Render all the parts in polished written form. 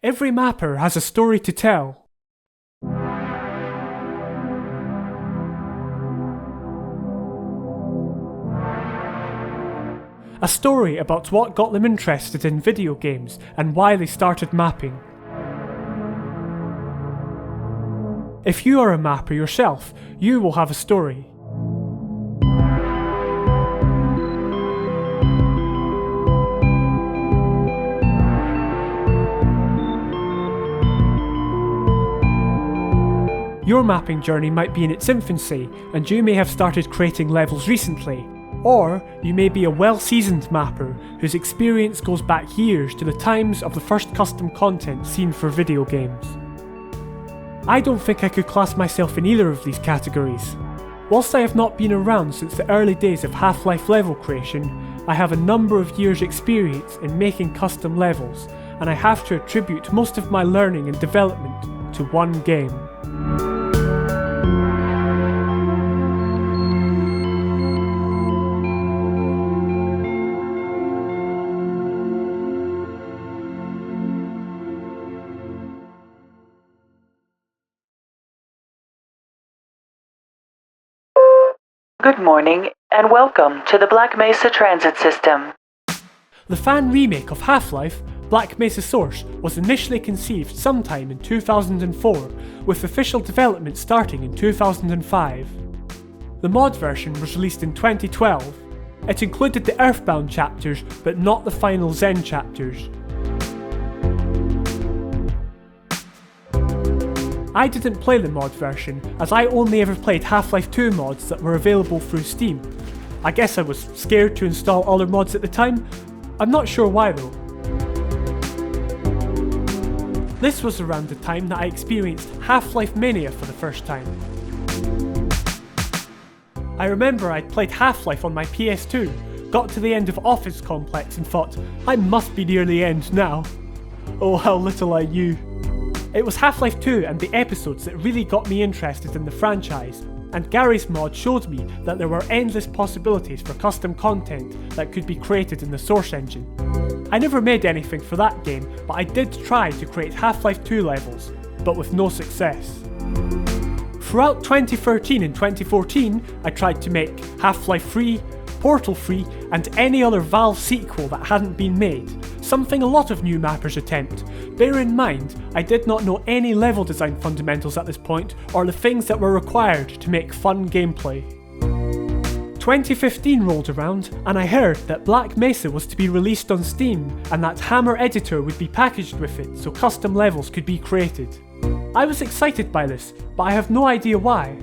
Every mapper has a story to tell. A story about what got them interested in video games and why they started mapping. If you are a mapper yourself, you will have a story. Your mapping journey might be in its infancy, and you may have started creating levels recently. Or you may be a well-seasoned mapper whose experience goes back years to the times of the first custom content seen for video games. I don't think I could class myself in either of these categories. Whilst I have not been around since the early days of Half-Life level creation, I have a number of years' experience in making custom levels, and I have to attribute most of my learning and development to one game. Good morning, and welcome to the Black Mesa Transit System. The fan remake of Half-Life, Black Mesa Source, was initially conceived sometime in 2004, with official development starting in 2005. The mod version was released in 2012. It included the Earthbound chapters, but not the final Zen chapters. I didn't play the mod version, as I only ever played Half-Life 2 mods that were available through Steam. I guess I was scared to install other mods at the time. I'm not sure why though. This was around the time that I experienced Half-Life Mania for the first time. I remember I'd played Half-Life on my PS2, got to the end of Office Complex and thought, I must be near the end now. Oh, how little I knew. It was Half-Life 2 and the episodes that really got me interested in the franchise, and Gary's mod showed me that there were endless possibilities for custom content that could be created in the Source engine. I never made anything for that game, but I did try to create Half-Life 2 levels, but with no success. Throughout 2013 and 2014, I tried to make Half-Life 3, Portal 3, and any other Valve sequel that hadn't been made, something a lot of new mappers attempt. Bear in mind, I did not know any level design fundamentals at this point, or the things that were required to make fun gameplay. 2015 rolled around, and I heard that Black Mesa was to be released on Steam, and that Hammer Editor would be packaged with it so custom levels could be created. I was excited by this, but I have no idea why.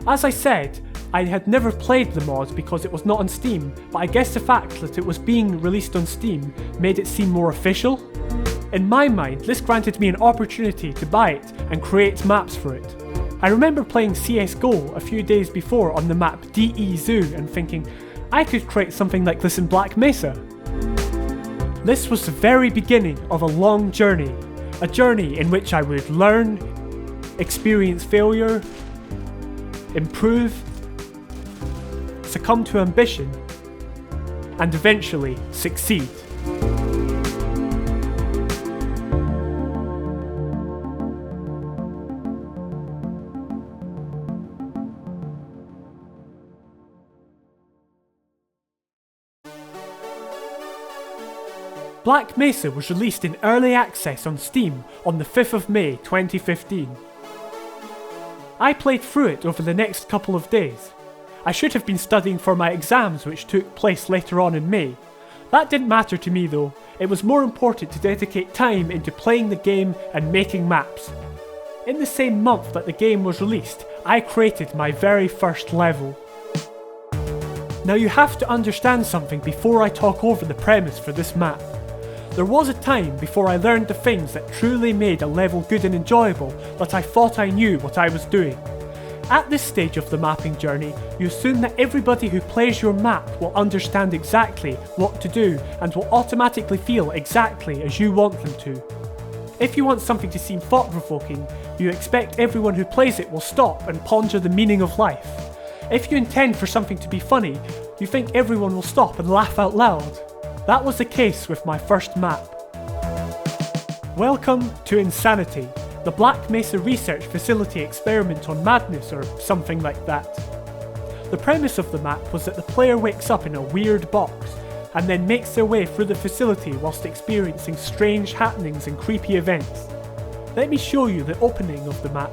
As I said, I had never played the mod because it was not on Steam, but I guess the fact that it was being released on Steam made it seem more official. In my mind, this granted me an opportunity to buy it and create maps for it. I remember playing CSGO a few days before on the map DE Zoo and thinking, I could create something like this in Black Mesa. This was the very beginning of a long journey, a journey in which I would learn, experience failure, improve, succumb to ambition, and eventually succeed. Black Mesa was released in early access on Steam on the 5th of May 2015. I played through it over the next couple of days. I should have been studying for my exams, which took place later on in May. That didn't matter to me though. It was more important to dedicate time into playing the game and making maps. In the same month that the game was released, I created my very first level. Now you have to understand something before I talk over the premise for this map. There was a time before I learned the things that truly made a level good and enjoyable that I thought I knew what I was doing. At this stage of the mapping journey, you assume that everybody who plays your map will understand exactly what to do and will automatically feel exactly as you want them to. If you want something to seem thought-provoking, you expect everyone who plays it will stop and ponder the meaning of life. If you intend for something to be funny, you think everyone will stop and laugh out loud. That was the case with my first map. Welcome to Insanity, the Black Mesa Research Facility experiment on madness or something like that. The premise of the map was that the player wakes up in a weird box and then makes their way through the facility whilst experiencing strange happenings and creepy events. Let me show you the opening of the map.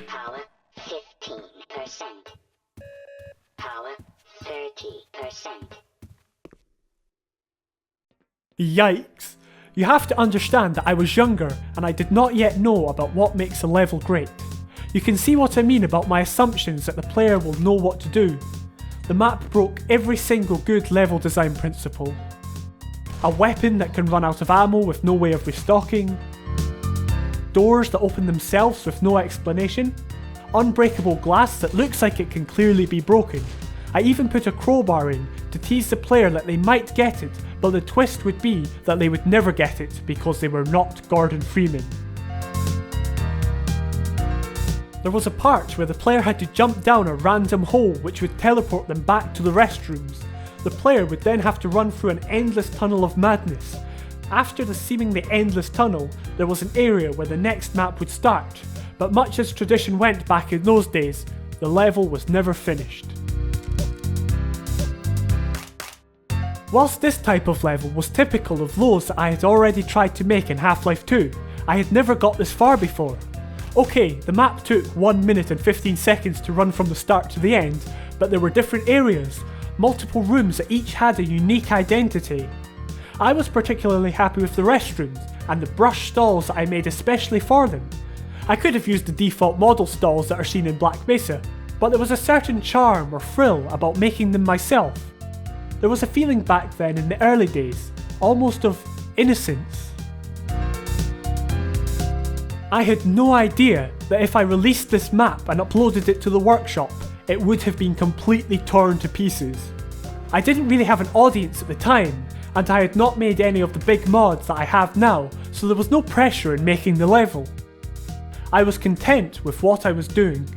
Power 15%. Power 30%. Yikes! You have to understand that I was younger and I did not yet know about what makes a level great. You can see what I mean about my assumptions that the player will know what to do. The map broke every single good level design principle. A weapon that can run out of ammo with no way of restocking, doors that open themselves with no explanation, unbreakable glass that looks like it can clearly be broken. I even put a crowbar in to tease the player that they might get it, but the twist would be that they would never get it because they were not Gordon Freeman. There was a part where the player had to jump down a random hole which would teleport them back to the restrooms. The player would then have to run through an endless tunnel of madness. After the seemingly endless tunnel, there was an area where the next map would start, but much as tradition went back in those days, the level was never finished. Whilst this type of level was typical of those that I had already tried to make in Half-Life 2, I had never got this far before. Okay, the map took 1 minute and 15 seconds to run from the start to the end, but there were different areas, multiple rooms that each had a unique identity. I was particularly happy with the restrooms and the brush stalls that I made especially for them. I could have used the default model stalls that are seen in Black Mesa, but there was a certain charm or thrill about making them myself. There was a feeling back then in the early days, almost of innocence. I had no idea that if I released this map and uploaded it to the workshop, it would have been completely torn to pieces. I didn't really have an audience at the time, and I had not made any of the big mods that I have now, so there was no pressure in making the level. I was content with what I was doing.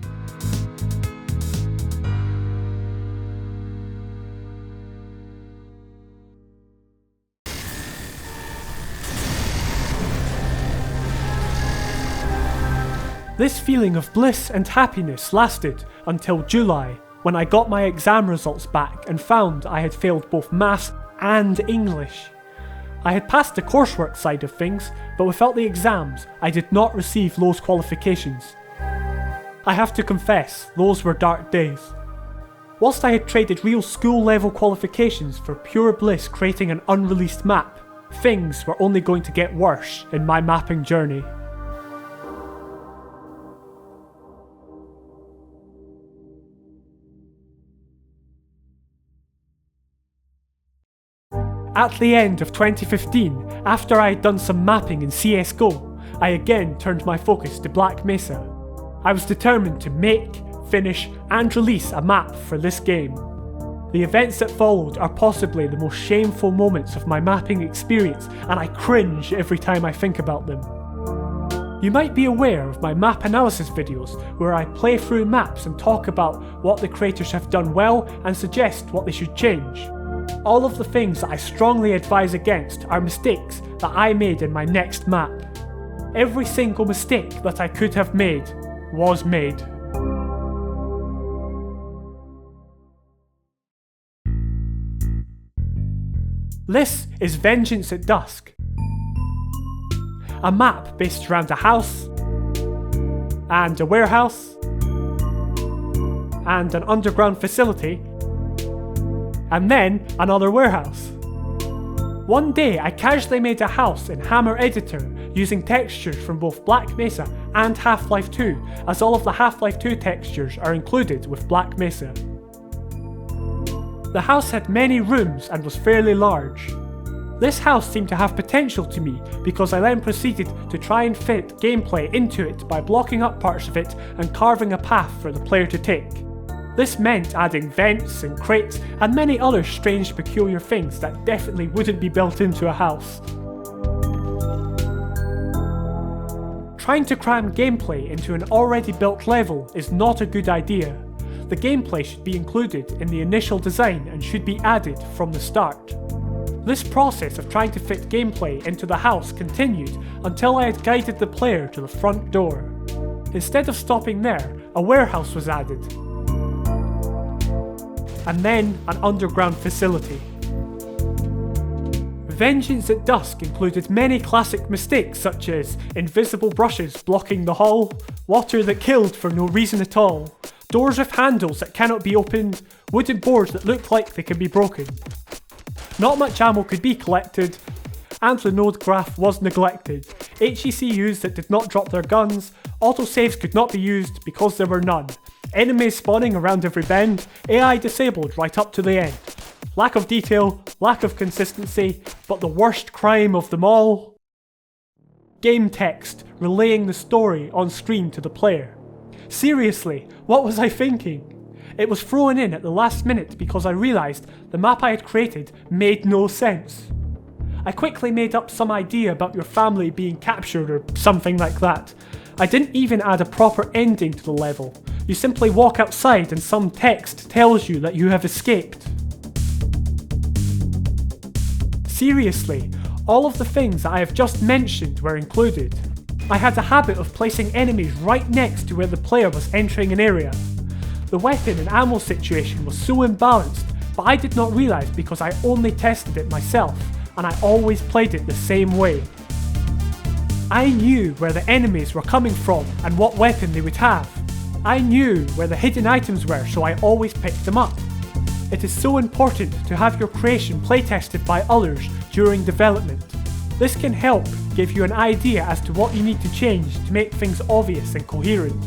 This feeling of bliss and happiness lasted until July, when I got my exam results back and found I had failed both Maths and English. I had passed the coursework side of things, but without the exams, I did not receive those qualifications. I have to confess, those were dark days. Whilst I had traded real school level qualifications for pure bliss creating an unreleased map, things were only going to get worse in my mapping journey. At the end of 2015, after I had done some mapping in CSGO, I again turned my focus to Black Mesa. I was determined to make, finish, and release a map for this game. The events that followed are possibly the most shameful moments of my mapping experience, and I cringe every time I think about them. You might be aware of my map analysis videos where I play through maps and talk about what the creators have done well and suggest what they should change. All of the things that I strongly advise against are mistakes that I made in my next map. Every single mistake that I could have made was made. This is Vengeance at Dusk, a map based around a house, and a warehouse, and an underground facility, and then another warehouse. One day I casually made a house in Hammer Editor using textures from both Black Mesa and Half-Life 2, as all of the Half-Life 2 textures are included with Black Mesa. The house had many rooms and was fairly large. This house seemed to have potential to me because I then proceeded to try and fit gameplay into it by blocking up parts of it and carving a path for the player to take. This meant adding vents and crates and many other strange peculiar things that definitely wouldn't be built into a house. Trying to cram gameplay into an already built level is not a good idea. The gameplay should be included in the initial design and should be added from the start. This process of trying to fit gameplay into the house continued until I had guided the player to the front door. Instead of stopping there, a warehouse was added, and then an underground facility. Vengeance at Dusk included many classic mistakes such as invisible brushes blocking the hall, water that killed for no reason at all, doors with handles that cannot be opened, wooden boards that look like they can be broken. Not much ammo could be collected, and the node graph was neglected. HECUs that did not drop their guns, autosaves could not be used because there were none. Enemies spawning around every bend, AI disabled right up to the end. Lack of detail, lack of consistency, but the worst crime of them all: game text relaying the story on screen to the player. Seriously, what was I thinking? It was thrown in at the last minute because I realised the map I had created made no sense. I quickly made up some idea about your family being captured or something like that. I didn't even add a proper ending to the level. You simply walk outside and some text tells you that you have escaped. Seriously, all of the things that I have just mentioned were included. I had a habit of placing enemies right next to where the player was entering an area. The weapon and ammo situation was so imbalanced, but I did not realise because I only tested it myself, and I always played it the same way. I knew where the enemies were coming from and what weapon they would have. I knew where the hidden items were, so I always picked them up. It is so important to have your creation playtested by others during development. This can help give you an idea as to what you need to change to make things obvious and coherent.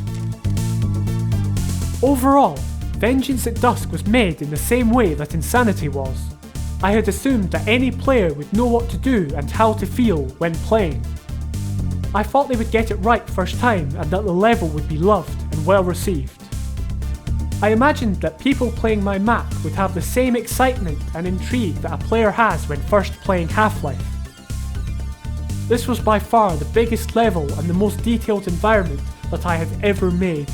Overall, Vengeance at Dusk was made in the same way that Insanity was. I had assumed that any player would know what to do and how to feel when playing. I thought they would get it right first time and that the level would be loved and well received. I imagined that people playing my map would have the same excitement and intrigue that a player has when first playing Half-Life. This was by far the biggest level and the most detailed environment that I had ever made.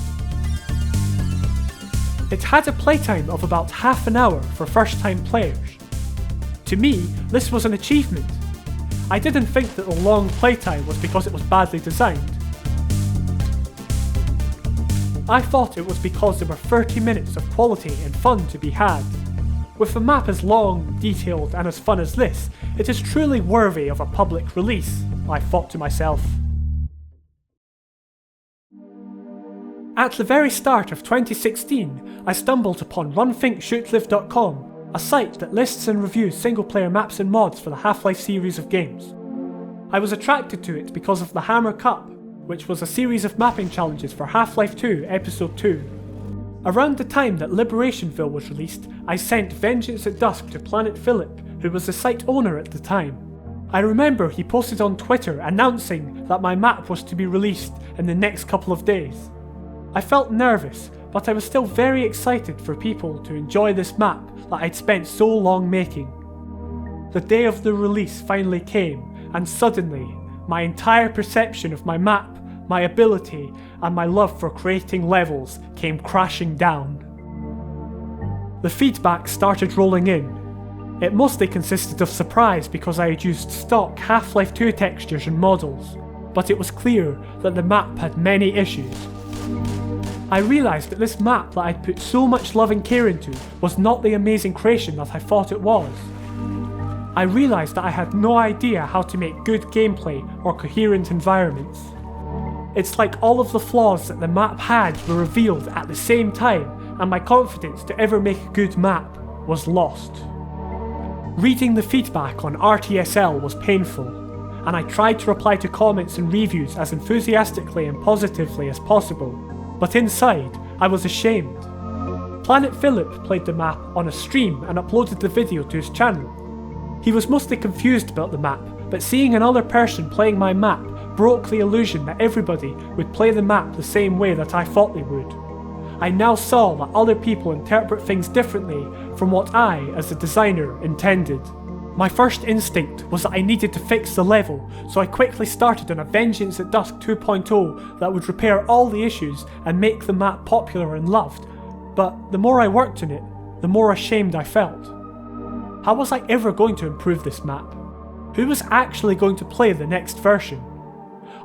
It had a playtime of about half an hour for first time players. To me, this was an achievement. I didn't think that the long playtime was because it was badly designed. I thought it was because there were 30 minutes of quality and fun to be had. With a map as long, detailed and as fun as this, it is truly worthy of a public release, I thought to myself. At the very start of 2016, I stumbled upon RunThinkShootLive.com, a site that lists and reviews single-player maps and mods for the Half-Life series of games. I was attracted to it because of the Hammer Cup, which was a series of mapping challenges for Half-Life 2 Episode 2. Around the time that Liberationville was released, I sent Vengeance at Dusk to Planet Phillip, who was the site owner at the time. I remember he posted on Twitter announcing that my map was to be released in the next couple of days. I felt nervous, but I was still very excited for people to enjoy this map that I'd spent so long making. The day of the release finally came, and suddenly, my entire perception of my map, my ability, and my love for creating levels came crashing down. The feedback started rolling in. It mostly consisted of surprise because I had used stock Half-Life 2 textures and models, but it was clear that the map had many issues. I realised that this map that I'd put so much love and care into was not the amazing creation that I thought it was. I realised that I had no idea how to make good gameplay or coherent environments. It's like all of the flaws that the map had were revealed at the same time, and my confidence to ever make a good map was lost. Reading the feedback on RTSL was painful, and I tried to reply to comments and reviews as enthusiastically and positively as possible, but inside, I was ashamed. Planet Phillip played the map on a stream and uploaded the video to his channel. He was mostly confused about the map, but seeing another person playing my map broke the illusion that everybody would play the map the same way that I thought they would. I now saw that other people interpret things differently from what I, as the designer, intended. My first instinct was that I needed to fix the level, so I quickly started on a Vengeance at Dusk 2.0 that would repair all the issues and make the map popular and loved. But the more I worked on it, the more ashamed I felt. How was I ever going to improve this map? Who was actually going to play the next version?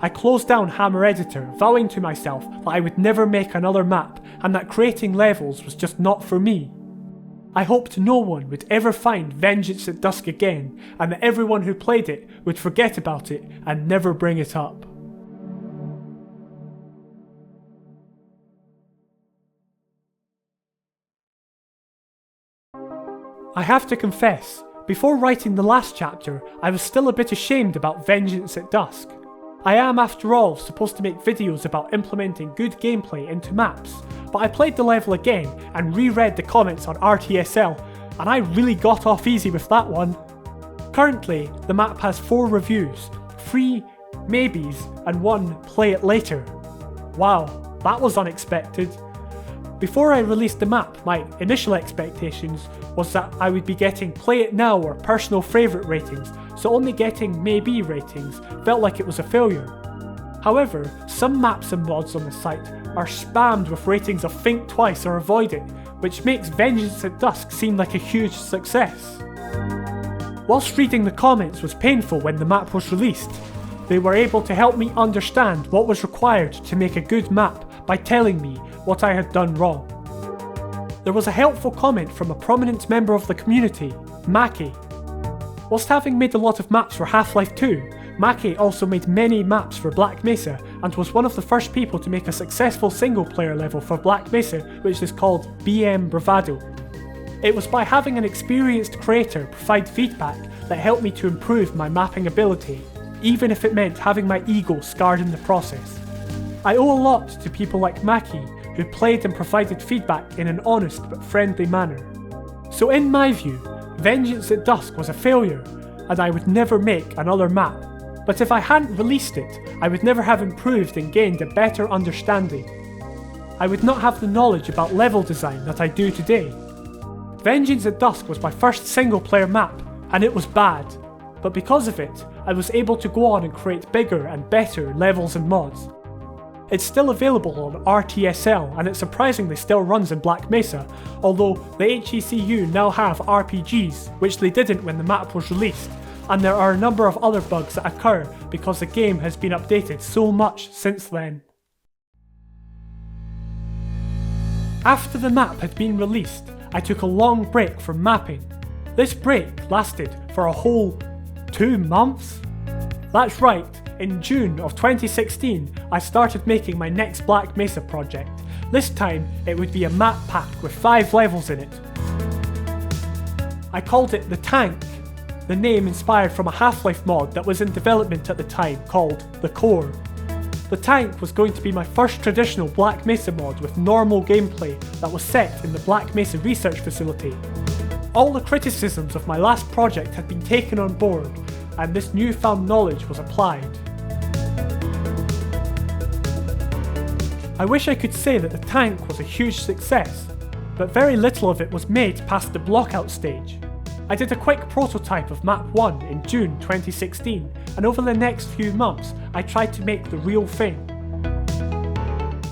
I closed down Hammer Editor, vowing to myself that I would never make another map and that creating levels was just not for me. I hoped no one would ever find Vengeance at Dusk again, and that everyone who played it would forget about it and never bring it up. I have to confess, before writing the last chapter, I was still a bit ashamed about Vengeance at Dusk. I am, after all, supposed to make videos about implementing good gameplay into maps, but I played the level again and reread the comments on RTSL, and I really got off easy with that one. Currently, the map has 4 reviews, 3 maybes and 1 play it later. Wow, that was unexpected. Before I released the map, my initial expectations was that I would be getting play it now or personal favourite ratings, so only getting maybe ratings felt like it was a failure. However, some maps and mods on the site are spammed with ratings of think twice or avoid it, which makes Vengeance at Dusk seem like a huge success. Whilst reading the comments was painful when the map was released, they were able to help me understand what was required to make a good map by telling me what I had done wrong. There was a helpful comment from a prominent member of the community, Maki. Whilst having made a lot of maps for Half-Life 2, Maki also made many maps for Black Mesa and was one of the first people to make a successful single-player level for Black Mesa, which is called BM Bravado. It was by having an experienced creator provide feedback that helped me to improve my mapping ability, even if it meant having my ego scarred in the process. I owe a lot to people like Maki, who played and provided feedback in an honest but friendly manner. So in my view, Vengeance at Dusk was a failure, and I would never make another map. But if I hadn't released it, I would never have improved and gained a better understanding. I would not have the knowledge about level design that I do today. Vengeance at Dusk was my first single-player map, and it was bad. But because of it, I was able to go on and create bigger and better levels and mods. It's still available on RTSL, and it surprisingly still runs in Black Mesa, although the HECU now have RPGs, which they didn't when the map was released, and there are a number of other bugs that occur because the game has been updated so much since then. After the map had been released, I took a long break from mapping. This break lasted for a whole 2 months? That's right. In June of 2016, I started making my next Black Mesa project. This time, it would be a map pack with 5 levels in it. I called it The Tank, the name inspired from a Half-Life mod that was in development at the time called The Core. The Tank was going to be my first traditional Black Mesa mod with normal gameplay that was set in the Black Mesa research facility. All the criticisms of my last project had been taken on board, and this newfound knowledge was applied. I wish I could say that the tank was a huge success, but very little of it was made past the blockout stage. I did a quick prototype of Map 1 in June 2016, and over the next few months I tried to make the real thing.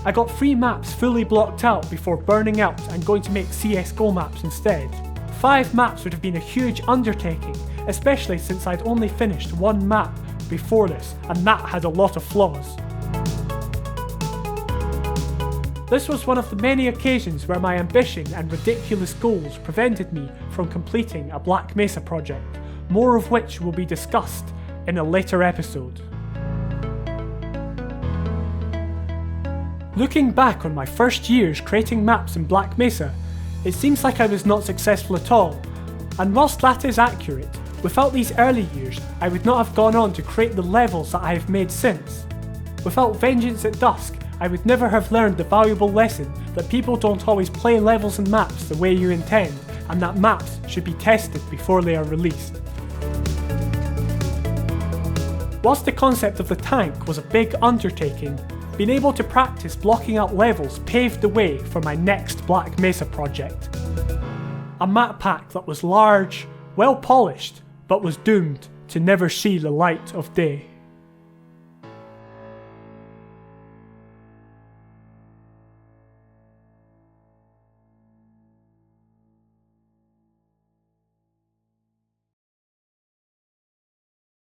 I got 3 maps fully blocked out before burning out and going to make CSGO maps instead. 5 maps would have been a huge undertaking, especially since I'd only finished 1 map before this, and that had a lot of flaws. This was one of the many occasions where my ambition and ridiculous goals prevented me from completing a Black Mesa project, more of which will be discussed in a later episode. Looking back on my first years creating maps in Black Mesa, it seems like I was not successful at all, and whilst that is accurate, without these early years I would not have gone on to create the levels that I have made since. Without Vengeance at Dusk, I would never have learned the valuable lesson that people don't always play levels and maps the way you intend, and that maps should be tested before they are released. Whilst the concept of the tank was a big undertaking, being able to practice blocking out levels paved the way for my next Black Mesa project. A map pack that was large, well polished, but was doomed to never see the light of day.